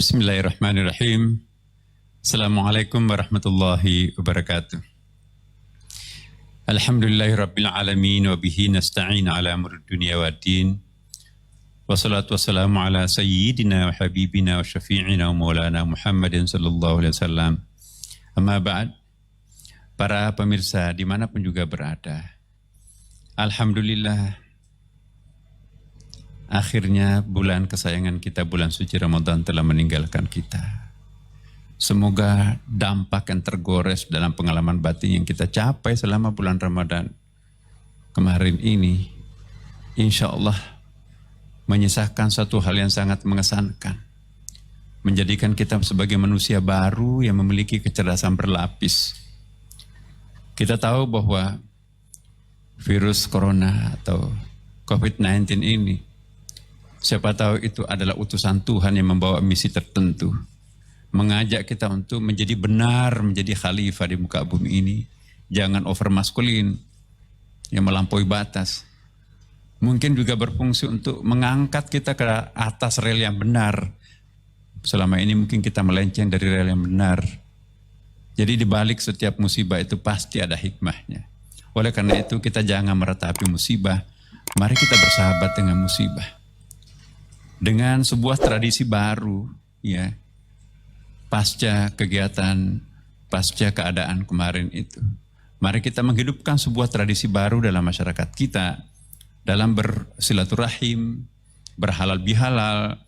Bismillahirrahmanirrahim. Assalamualaikum warahmatullahi wabarakatuh. Alhamdulillahirabbil alamin wa bihi nasta'in ala umuri dunya waddin. Wassalatu wassalamu ala sayyidina wa habibina wa syafi'ina wa maulana Muhammadin sallallahu alaihi wasallam. Amma ba'd. Para pemirsa dimanapun juga berada, alhamdulillah, akhirnya bulan kesayangan kita, bulan suci Ramadan telah meninggalkan kita. Semoga dampak yang tergores dalam pengalaman batin yang kita capai selama bulan Ramadan kemarin ini, insya Allah menyisakan satu hal yang sangat mengesankan, menjadikan kita sebagai manusia baru yang memiliki kecerdasan berlapis. Kita tahu bahwa virus corona atau COVID-19 ini, siapa tahu itu adalah utusan Tuhan yang membawa misi tertentu, mengajak kita untuk menjadi benar, menjadi khalifah di muka bumi ini. Jangan over maskulin yang melampaui batas. Mungkin juga berfungsi untuk mengangkat kita ke atas rel yang benar. Selama ini mungkin kita melenceng dari rel yang benar. Jadi di balik setiap musibah itu pasti ada hikmahnya. Oleh karena itu kita jangan meratapi musibah. Mari kita bersahabat dengan musibah. Dengan sebuah tradisi baru, ya, pasca kegiatan, pasca keadaan kemarin itu. Mari kita menghidupkan sebuah tradisi baru dalam masyarakat kita, dalam bersilaturahim, berhalal bihalal,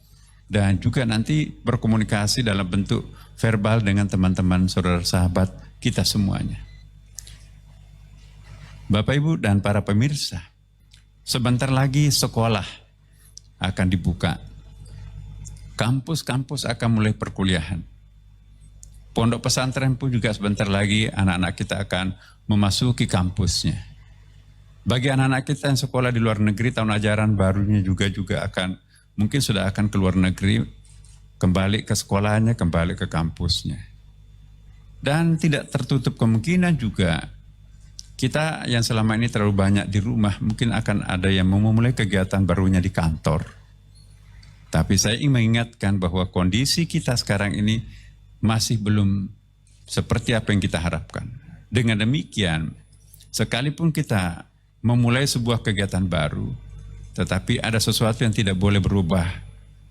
dan juga nanti berkomunikasi dalam bentuk verbal dengan teman-teman saudara sahabat kita semuanya. Bapak Ibu dan para pemirsa, sebentar lagi sekolah akan dibuka. Kampus-kampus akan mulai perkuliahan. Pondok pesantren pun juga sebentar lagi anak-anak kita akan memasuki kampusnya. Bagi anak-anak kita yang sekolah di luar negeri, tahun ajaran barunya juga akan, mungkin sudah akan ke luar negeri, kembali ke sekolahnya, kembali ke kampusnya. Dan tidak tertutup kemungkinan juga kita yang selama ini terlalu banyak di rumah, mungkin akan ada yang memulai kegiatan barunya di kantor. Tapi saya ingin mengingatkan bahwa kondisi kita sekarang ini masih belum seperti apa yang kita harapkan. Dengan demikian, sekalipun kita memulai sebuah kegiatan baru, tetapi ada sesuatu yang tidak boleh berubah.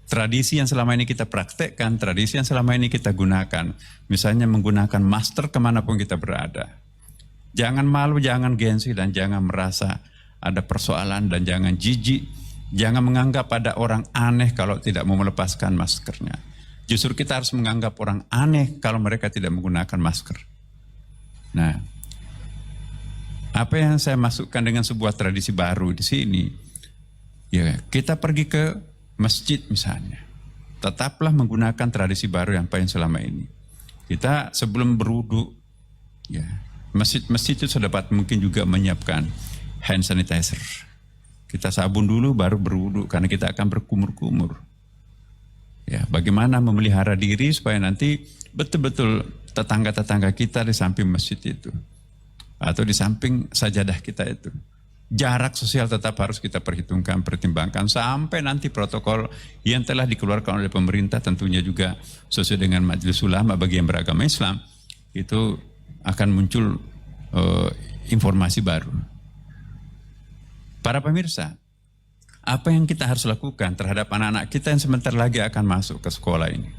Tradisi yang selama ini kita praktekkan, tradisi yang selama ini kita gunakan, misalnya menggunakan masker kemanapun kita berada. Jangan malu, jangan gengsi, dan jangan merasa ada persoalan, dan jangan jijik. Jangan menganggap ada orang aneh kalau tidak mau melepaskan maskernya. Justru kita harus menganggap orang aneh kalau mereka tidak menggunakan masker. Nah, apa yang saya masukkan dengan sebuah tradisi baru di sini, ya, kita pergi ke masjid misalnya, tetaplah menggunakan tradisi baru yang paling selama ini. Kita sebelum berwudu, ya, masjid itu sudah dapat mungkin juga menyiapkan hand sanitizer. Kita sabun dulu baru berwudu karena kita akan berkumur-kumur. Ya, bagaimana memelihara diri supaya nanti betul-betul tetangga-tetangga kita di samping masjid itu atau di samping sajadah kita itu, jarak sosial tetap harus kita pertimbangkan sampai nanti protokol yang telah dikeluarkan oleh pemerintah, tentunya juga sesuai dengan Majelis Ulama bagi yang beragama Islam, itu akan muncul informasi baru. Para pemirsa, apa yang kita harus lakukan terhadap anak-anak kita yang sebentar lagi akan masuk ke sekolah ini?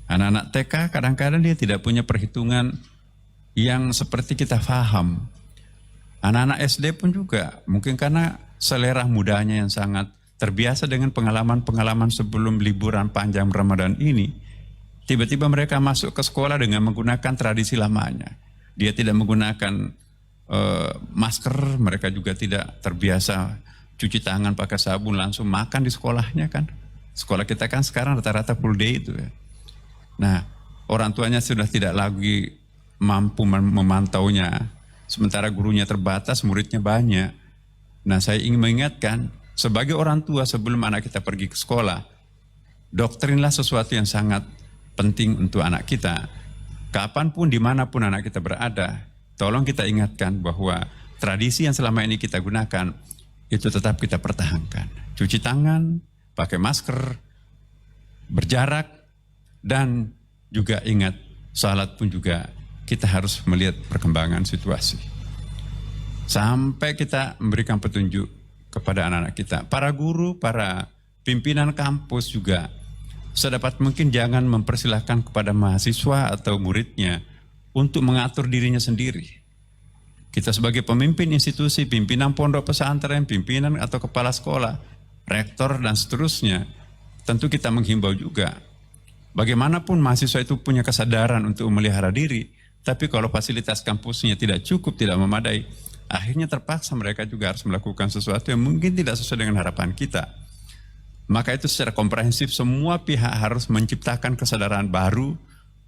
Anak-anak TK kadang-kadang dia tidak punya perhitungan yang seperti kita paham. Anak-anak SD pun juga, mungkin karena selera mudanya yang sangat terbiasa dengan pengalaman-pengalaman sebelum liburan panjang Ramadan ini, tiba-tiba mereka masuk ke sekolah dengan menggunakan tradisi lamanya. Dia tidak menggunakan masker, mereka juga tidak terbiasa cuci tangan pakai sabun, langsung makan di sekolahnya kan. Sekolah kita kan sekarang rata-rata full day itu ya. Nah, orang tuanya sudah tidak lagi mampu memantaunya. Sementara gurunya terbatas, muridnya banyak. Nah, saya ingin mengingatkan, sebagai orang tua sebelum anak kita pergi ke sekolah, doktrinlah sesuatu yang sangat penting untuk anak kita. Kapanpun, dimanapun anak kita berada, tolong kita ingatkan bahwa tradisi yang selama ini kita gunakan, itu tetap kita pertahankan. Cuci tangan, pakai masker, berjarak, Dan juga ingat, salat pun juga kita harus melihat perkembangan situasi. Sampai kita memberikan petunjuk kepada anak-anak kita. Para guru, para pimpinan kampus juga sedapat mungkin jangan mempersilahkan kepada mahasiswa atau muridnya untuk mengatur dirinya sendiri. Kita sebagai pemimpin institusi, pimpinan pondok pesantren, pimpinan atau kepala sekolah, rektor dan seterusnya, tentu kita menghimbau juga. Bagaimanapun mahasiswa itu punya kesadaran untuk memelihara diri, tapi kalau fasilitas kampusnya tidak cukup, tidak memadai, akhirnya terpaksa mereka juga harus melakukan sesuatu yang mungkin tidak sesuai dengan harapan kita. Maka itu secara komprehensif semua pihak harus menciptakan kesadaran baru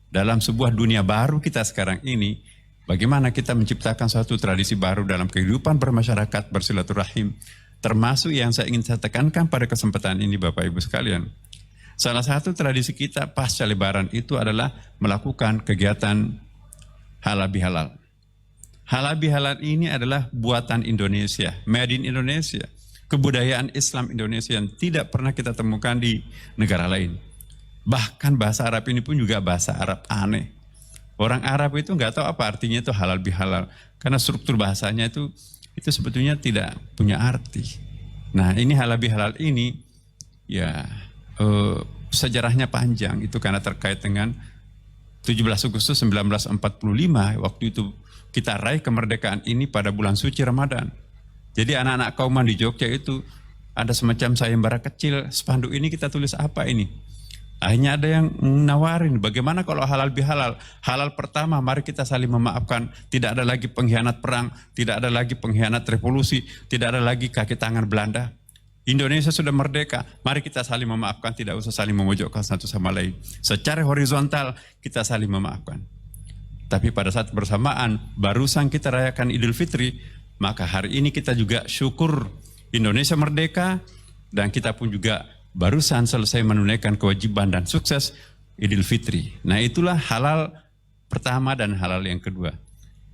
dalam sebuah dunia baru kita sekarang ini. Bagaimana kita menciptakan suatu tradisi baru dalam kehidupan bermasyarakat, bersilaturahim, termasuk yang saya ingin saya tekankan pada kesempatan ini Bapak Ibu sekalian. Salah satu tradisi kita pasca Lebaran itu adalah melakukan kegiatan halal bihalal. Halal bihalal ini adalah buatan Indonesia, made in Indonesia. Kebudayaan Islam Indonesia yang tidak pernah kita temukan di negara lain. Bahkan bahasa Arab ini pun juga bahasa Arab aneh. Orang Arab itu nggak tahu apa artinya itu halal bihalal. Karena struktur bahasanya itu sebetulnya tidak punya arti. Nah ini halal bihalal ini ya sejarahnya panjang. Itu karena terkait dengan 17 Agustus 1945 waktu itu kita raih kemerdekaan ini pada bulan suci Ramadan. Jadi anak-anak kauman di Jogja itu ada semacam sayembara kecil, spanduk ini kita tulis apa ini? Akhirnya ada yang menawarin bagaimana kalau halal bihalal. Halal pertama, mari kita saling memaafkan. Tidak ada lagi pengkhianat perang, tidak ada lagi pengkhianat revolusi, tidak ada lagi kaki tangan Belanda. Indonesia sudah merdeka, mari kita saling memaafkan, tidak usah saling memojokkan satu sama lain. Secara horizontal kita saling memaafkan. Tapi pada saat bersamaan, barusan kita rayakan Idul Fitri, maka hari ini kita juga syukur Indonesia merdeka dan kita pun juga barusan selesai menunaikan kewajiban dan sukses Idul Fitri. Nah itulah halal pertama dan halal yang kedua.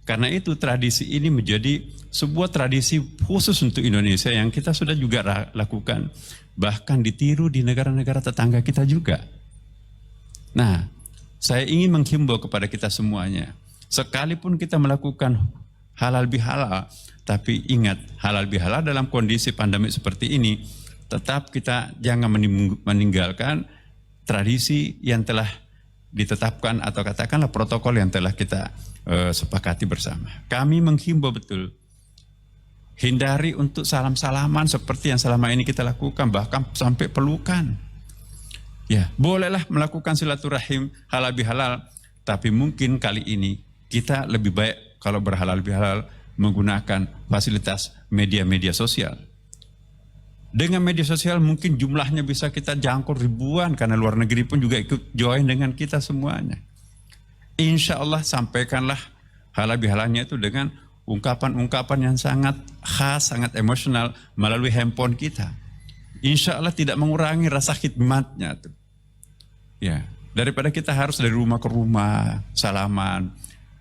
Karena itu tradisi ini menjadi sebuah tradisi khusus untuk Indonesia yang kita sudah juga lakukan. Bahkan ditiru di negara-negara tetangga kita juga. Nah saya ingin menghimbau kepada kita semuanya. Sekalipun kita melakukan halal bihalal, tapi ingat halal bihalal dalam kondisi pandemi seperti ini, tetap kita jangan meninggalkan tradisi yang telah ditetapkan atau katakanlah protokol yang telah kita sepakati bersama. Kami menghimbau betul, hindari untuk salam-salaman seperti yang selama ini kita lakukan, bahkan sampai pelukan. Ya, bolehlah melakukan silaturahim halal bihalal, tapi mungkin kali ini kita lebih baik kalau berhalal bihalal menggunakan fasilitas media-media sosial. Dengan media sosial mungkin jumlahnya bisa kita jangkau ribuan karena luar negeri pun juga ikut join dengan kita semuanya. Insya Allah sampaikanlah halal bihalalnya itu dengan ungkapan-ungkapan yang sangat khas, sangat emosional melalui handphone kita. Insya Allah tidak mengurangi rasa khidmatnya tuh. Ya, daripada kita harus dari rumah ke rumah salaman,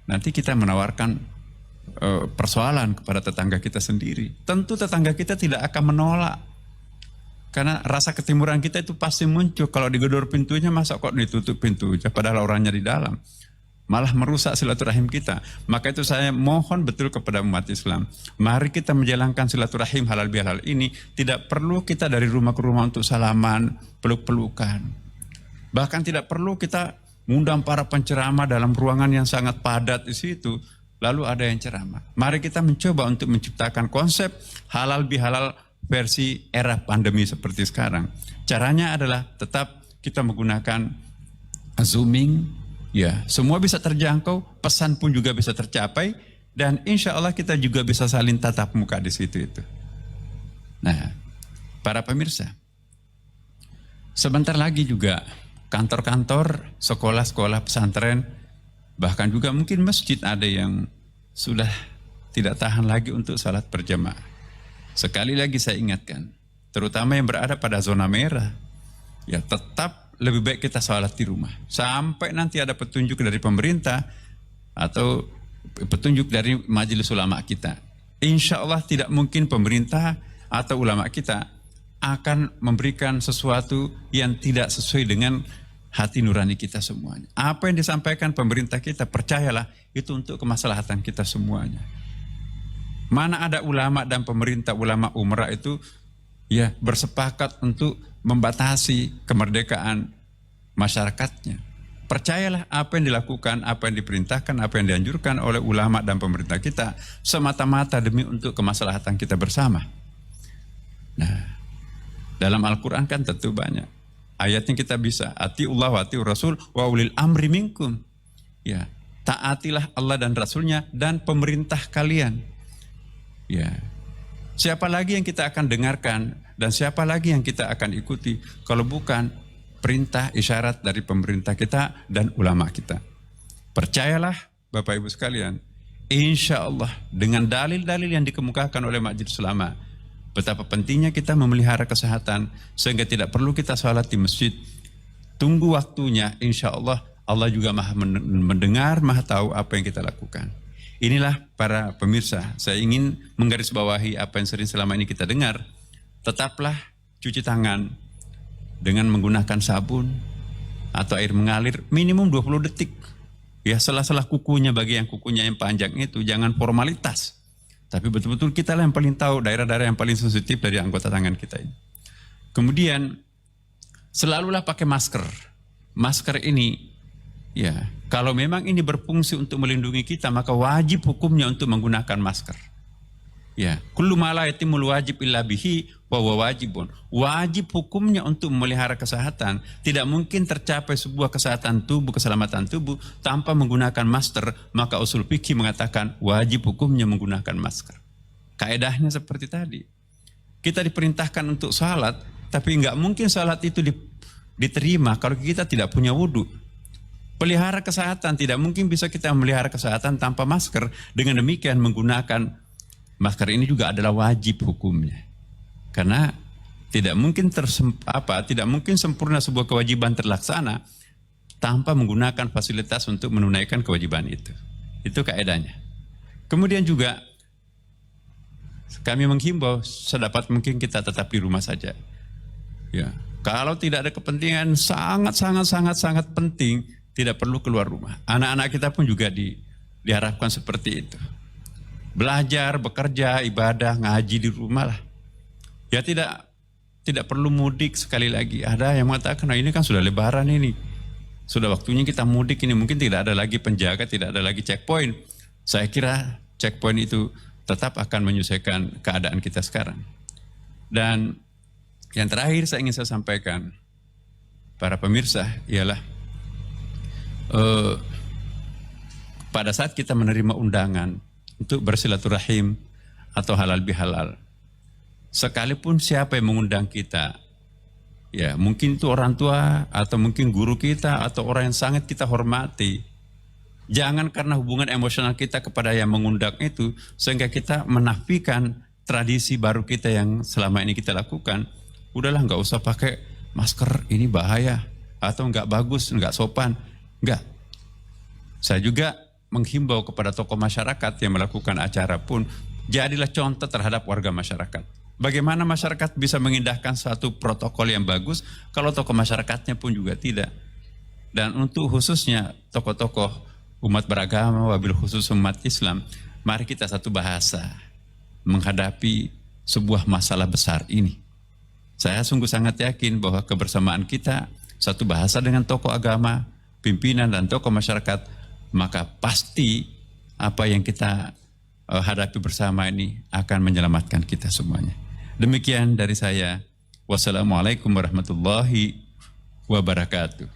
nanti kita menawarkan persoalan kepada tetangga kita sendiri. Tentu tetangga kita tidak akan menolak. Karena rasa ketimuran kita itu pasti muncul. Kalau digedor pintunya, masa kok ditutup pintunya padahal orangnya di dalam. Malah merusak silaturahim kita. Maka itu saya mohon betul kepada umat Islam. Mari kita menjalankan silaturahim halal bihalal ini. Tidak perlu kita dari rumah ke rumah untuk salaman, peluk-pelukan. Bahkan tidak perlu kita mengundang para penceramah dalam ruangan yang sangat padat di situ. Lalu ada yang ceramah. Mari kita mencoba untuk menciptakan konsep halal bihalal versi era pandemi seperti sekarang. Caranya adalah tetap kita menggunakan zooming, ya semua bisa terjangkau, pesan pun juga bisa tercapai, dan insya Allah kita juga bisa saling tatap muka di situ itu. Nah, para pemirsa, sebentar lagi juga kantor-kantor, sekolah-sekolah pesantren, bahkan juga mungkin masjid ada yang sudah tidak tahan lagi untuk salat berjamaah. Sekali lagi saya ingatkan, terutama yang berada pada zona merah, ya tetap lebih baik kita salat di rumah. Sampai nanti ada petunjuk dari pemerintah atau petunjuk dari majelis ulama kita. Insya Allah tidak mungkin pemerintah atau ulama kita akan memberikan sesuatu yang tidak sesuai dengan hati nurani kita semuanya. Apa yang disampaikan pemerintah kita, percayalah itu untuk kemaslahatan kita semuanya. Mana ada ulama dan pemerintah, ulama umrah itu ya bersepakat untuk membatasi kemerdekaan masyarakatnya. Percayalah apa yang dilakukan, apa yang diperintahkan, apa yang dianjurkan oleh ulama dan pemerintah kita semata-mata demi untuk kemaslahatan kita bersama. Nah, dalam Al-Quran kan tentu banyak ayatnya kita bisa atiullah wa atiur rasul wa ulil amri minkum. Ya, taatilah Allah dan Rasulnya dan pemerintah kalian. Ya, siapa lagi yang kita akan dengarkan dan siapa lagi yang kita akan ikuti kalau bukan perintah isyarat dari pemerintah kita dan ulama kita. Percayalah Bapak Ibu sekalian, insya Allah dengan dalil-dalil yang dikemukakan oleh Majelis Ulama, betapa pentingnya kita memelihara kesehatan sehingga tidak perlu kita sholat di masjid. Tunggu waktunya, insya Allah Allah juga maha mendengar, maha tahu apa yang kita lakukan. Inilah para pemirsa, saya ingin menggarisbawahi apa yang sering selama ini kita dengar. Tetaplah cuci tangan dengan menggunakan sabun atau air mengalir minimum 20 detik. Ya, sela-sela kukunya bagi yang kukunya yang panjang itu, jangan formalitas. Tapi betul-betul kita lah yang paling tahu daerah-daerah yang paling sensitif dari anggota tangan kita ini. Kemudian selalulah pakai masker. Masker ini ya, kalau memang ini berfungsi untuk melindungi kita, maka wajib hukumnya untuk menggunakan masker. Ya, kullu ma la yatimul wajib illa bihi wa huwa wajibun. Wajib hukumnya untuk memelihara kesehatan. Tidak mungkin tercapai sebuah kesehatan tubuh, keselamatan tubuh tanpa menggunakan masker. Maka usul fikih mengatakan wajib hukumnya menggunakan masker. Kaedahnya seperti tadi. Kita diperintahkan untuk salat, tapi nggak mungkin salat itu diterima kalau kita tidak punya wudhu. Pelihara kesehatan, tidak mungkin bisa kita memelihara kesehatan tanpa masker. Dengan demikian menggunakan masker ini juga adalah wajib hukumnya. Karena tidak mungkin tidak mungkin sempurna sebuah kewajiban terlaksana tanpa menggunakan fasilitas untuk menunaikan kewajiban itu. Itu kaedahnya. Kemudian juga kami menghimbau sedapat mungkin kita tetap di rumah saja. Ya, kalau tidak ada kepentingan sangat penting, tidak perlu keluar rumah. Anak-anak kita pun juga diharapkan seperti itu. Belajar, bekerja, ibadah, ngaji di rumah lah. Ya tidak perlu mudik sekali lagi. Ada yang mengatakan, nah ini kan sudah lebaran ini. Sudah waktunya kita mudik ini. Mungkin tidak ada lagi penjaga, tidak ada lagi checkpoint. Saya kira checkpoint itu tetap akan menyelesaikan keadaan kita sekarang. Dan yang terakhir saya ingin saya sampaikan, para pemirsa, ialah pada saat kita menerima undangan untuk bersilaturahim atau halal bihalal, sekalipun siapa yang mengundang kita, ya mungkin itu orang tua atau mungkin guru kita atau orang yang sangat kita hormati, jangan karena hubungan emosional kita kepada yang mengundang itu sehingga kita menafikan tradisi baru kita yang selama ini kita lakukan. Udahlah, nggak usah pakai masker, ini bahaya atau nggak bagus, nggak sopan. Nggak. Saya juga menghimbau kepada tokoh masyarakat yang melakukan acara pun, jadilah contoh terhadap warga masyarakat. Bagaimana masyarakat bisa mengindahkan satu protokol yang bagus kalau tokoh masyarakatnya pun juga tidak. Dan untuk khususnya tokoh-tokoh umat beragama, wabil khusus umat Islam, mari kita satu bahasa menghadapi sebuah masalah besar ini. Saya sungguh sangat yakin bahwa kebersamaan kita satu bahasa dengan tokoh agama, pimpinan dan tokoh masyarakat, maka pasti apa yang kita hadapi bersama ini akan menyelamatkan kita semuanya. Demikian dari saya. Wassalamualaikum warahmatullahi wabarakatuh.